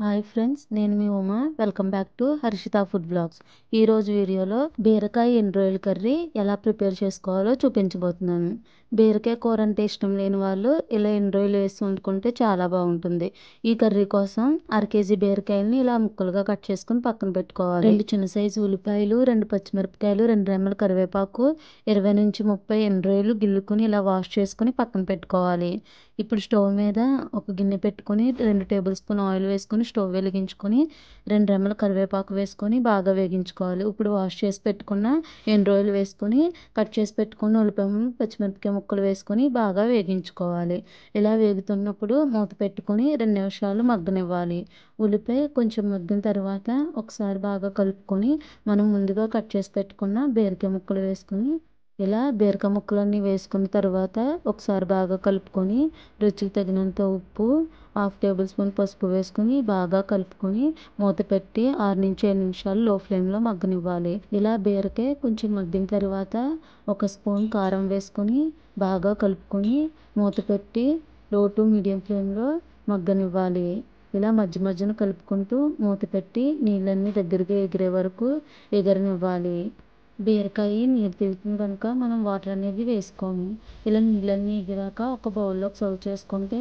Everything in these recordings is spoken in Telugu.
హాయ్ ఫ్రెండ్స్, నేను మీ Uma. Welcome back to Harshita food blogs. ఈరోజు వీడియోలో బీరకాయ ఎండు రొయ్యల కర్రీ ఎలా ప్రిపేర్ చేసుకోవాలో చూపించబోతున్నాను. బీరకాయ కూర అంటే ఇష్టం లేని వాళ్ళు ఇలా ఎండు రొయ్యలు వేసి వండుకుంటే చాలా బాగుంటుంది. ఈ కర్రీ కోసం అరకేజీ బీరకాయలని ఇలా ముక్కలుగా కట్ చేసుకుని పక్కన పెట్టుకోవాలి. 2 చిన్న సైజు ఉల్లిపాయలు, 2 పచ్చిమిరపకాయలు, 2 రెమ్మల కరివేపాకు, 20 నుంచి 30 ఎండు రొయ్యలు గిల్లుకుని ఇలా వాష్ చేసుకుని పక్కన పెట్టుకోవాలి. ఇప్పుడు స్టవ్ మీద ఒక గిన్నె పెట్టుకుని 2 టేబుల్ స్పూన్ ఆయిల్ వేసుకుని స్టవ్ వెలిగించుకొని 2 రెమ్మల కరివేపాకు వేసుకొని బాగా వేగించుకోవాలి. ఇప్పుడు వాష్ చేసి పెట్టుకున్న ఎండు రొయ్యలు వేసుకొని కట్ చేసి పెట్టుకున్న ఉల్లిపాయలు, పచ్చిమిరపకాయ ముక్కలు వేసుకొని బాగా వేగించుకోవాలి. ఇలా వేగుతున్నప్పుడు మూత పెట్టుకొని 2 నిమిషాలు మగ్గనివ్వాలి. ఉల్లిపాయ కొంచెం మగ్గిన తర్వాత ఒకసారి బాగా కలుపుకొని మనం ముందుగా కట్ చేసి పెట్టుకున్న బీరకాయ ముక్కలు వేసుకొని ఇలా బీరకాయ ముక్కలన్నీ వేసుకున్న తర్వాత ఒకసారి బాగా కలుపుకొని రుచికి తగినంత ఉప్పు, 1/2 టేబుల్ స్పూన్ పసుపు వేసుకుని బాగా కలుపుకొని మూత పెట్టి 6 నుంచి 7 నిమిషాలు లో ఫ్లేమ్లో మగ్గనివ్వాలి. ఇలా బీరకాయ కొంచెం మగ్గిన తర్వాత 1 స్పూన్ కారం వేసుకొని బాగా కలుపుకొని మూత పెట్టి లో టు మీడియం ఫ్లేమ్లో మగ్గనివ్వాలి. ఇలా మధ్య మధ్యన కలుపుకుంటూ మూత పెట్టి నీళ్ళన్నీ దగ్గరికి ఎగిరే వరకు ఎగరనివ్వాలి. బీరకాయ నీరు తీరుతుంది కనుక మనం వాటర్ అనేది వేసుకోము. ఇలా నీళ్ళన్నీ ఎగిరాక ఒక బౌల్లోకి సర్వ్ చేసుకుంటే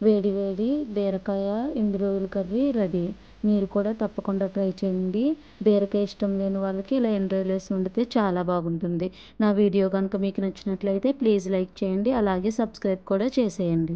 వేడి వేడి బీరకాయ ఎండు రొయ్యల కర్రీ రెడీ. మీరు కూడా తప్పకుండా ట్రై చేయండి. బీరకాయ ఇష్టం లేని వాళ్ళకి ఇలా ఎండు రొయ్యలు వేసి వండితే చాలా బాగుంటుంది. నా వీడియో కనుక మీకు నచ్చినట్లయితే ప్లీజ్ లైక్ చేయండి, అలాగే సబ్స్క్రైబ్ కూడా చేసేయండి.